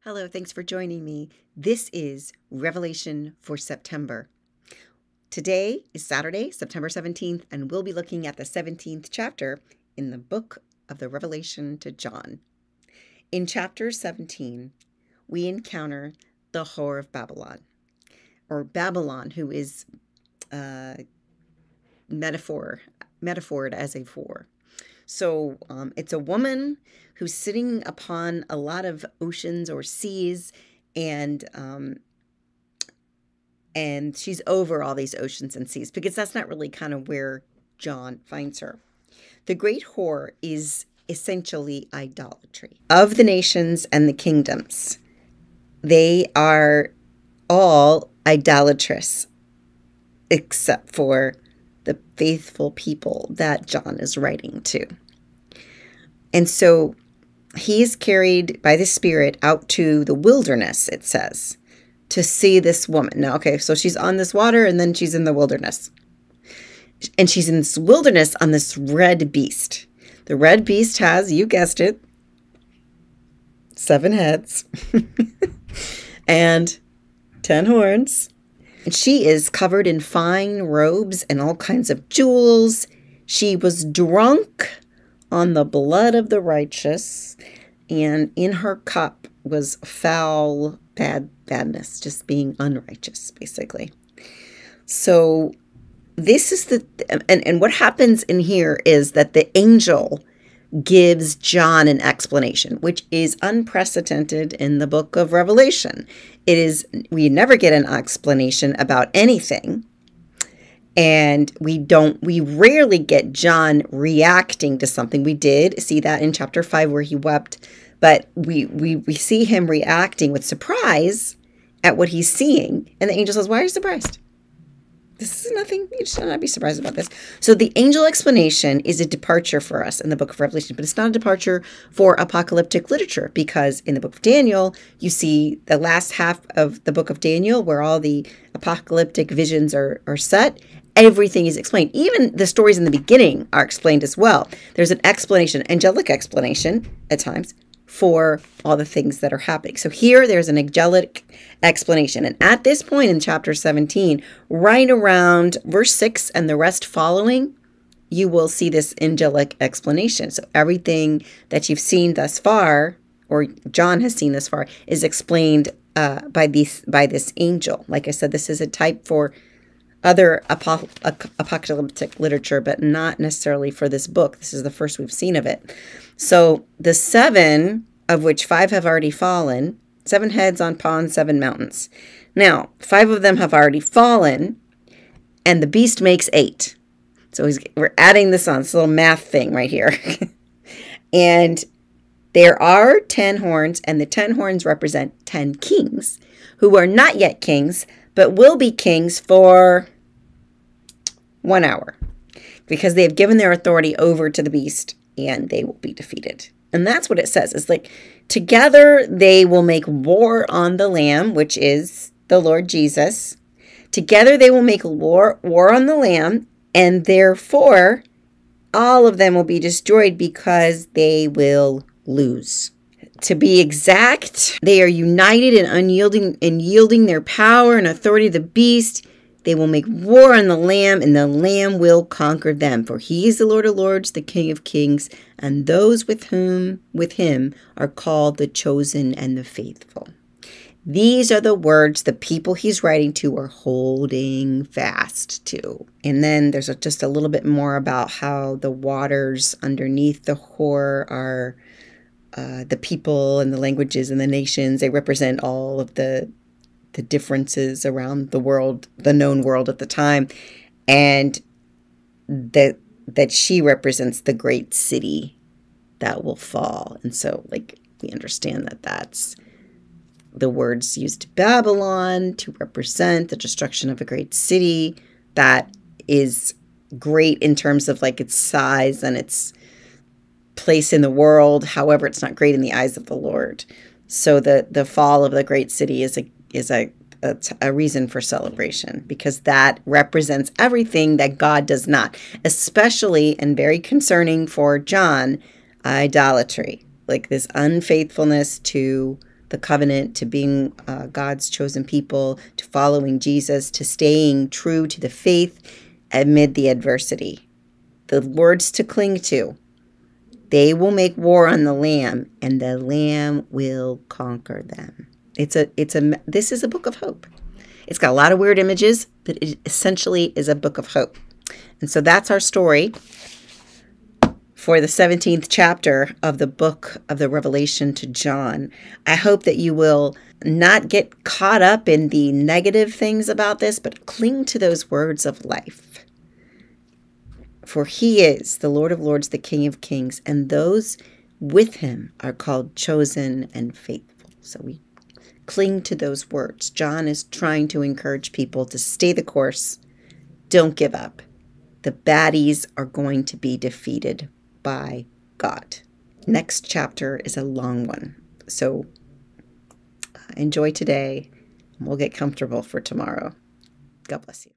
Hello, thanks for joining me. This is Revelation for September. Today is Saturday, September 17th, and we'll be looking at the 17th chapter in the book of the Revelation to John. In chapter 17, we encounter the whore of Babylon, or Babylon, who is metaphored as a whore. So it's a woman who's sitting upon a lot of oceans or seas, and she's over all these oceans and seas, because that's not really kind of where John finds her. The great whore is essentially idolatry. Of the nations and the kingdoms, they are all idolatrous, except for the faithful people that John is writing to. And so he is carried by the Spirit out to the wilderness, it says, to see this woman. Now, okay, so she's on this water, and then she's in the wilderness. And she's in this wilderness on this red beast. The red beast has, you guessed it, 7 heads and 10 horns. And she is covered in fine robes and all kinds of jewels. She was drunk on the blood of the righteous, and in her cup was foul badness, just being unrighteous, basically. So this is and what happens in here is that the angel gives John an explanation, which is unprecedented in the book of Revelation. We never get an explanation about anything. And we rarely get John reacting to something. We did see that in chapter 5 where he wept, but we see him reacting with surprise at what he's seeing. And the angel says, "Why are you surprised? This is nothing. You should not be surprised about this." So the angel explanation is a departure for us in the book of Revelation, but it's not a departure for apocalyptic literature, because in the book of Daniel, you see the last half of the book of Daniel where all the apocalyptic visions are set. Everything is explained. Even the stories in the beginning are explained as well. There's an explanation, angelic explanation at times, for all the things that are happening. So here there's an angelic explanation. And at this point in chapter 17, right around verse 6 and the rest following, you will see this angelic explanation. So everything that you've seen thus far, or John has seen thus far, is explained by this angel. Like I said, this is a type for other apocalyptic literature, but not necessarily for this book. This is the first we've seen of it. So the 7, of which 5 have already fallen, 7 heads on ponds, 7 mountains. Now, 5 of them have already fallen, and the beast makes 8. So we're adding this on, this little math thing right here. And there are 10 horns, and the 10 horns represent 10 kings who are not yet kings, but will be kings for 1 hour, because they have given their authority over to the beast, and they will be defeated. And that's what it says. It's like, together they will make war on the Lamb, which is the Lord Jesus. Together they will make war on the Lamb, and therefore all of them will be destroyed, because they will lose. To be exact, they are united and yielding their power and authority to the beast. They will make war on the Lamb, and the Lamb will conquer them. For he is the Lord of lords, the King of kings, and those with him are called the chosen and the faithful. These are the words the people he's writing to are holding fast to. And then there's just a little bit more about how the waters underneath the whore are the people and the languages and the nations. They represent all of the differences around the world, the known world at the time, and that she represents the great city that will fall. And so, like, we understand that that's the words used, Babylon, to represent the destruction of a great city that is great in terms of like its size and its place in the world. However, it's not great in the eyes of the Lord. So the fall of the great city is a reason for celebration, because that represents everything that God does not, especially, and very concerning for John, idolatry, like this unfaithfulness to the covenant, to being God's chosen people, to following Jesus, to staying true to the faith amid the adversity. The words to cling to. They will make war on the Lamb, and the Lamb will conquer them. This is a book of hope. It's got a lot of weird images, but it essentially is a book of hope. And so that's our story for the 17th chapter of the book of the Revelation to John. I hope that you will not get caught up in the negative things about this, but cling to those words of life. For he is the Lord of Lords, the King of Kings, and those with him are called chosen and faithful. So we cling to those words. John is trying to encourage people to stay the course. Don't give up. The baddies are going to be defeated by God. Next chapter is a long one. So enjoy today, and we'll get comfortable for tomorrow. God bless you.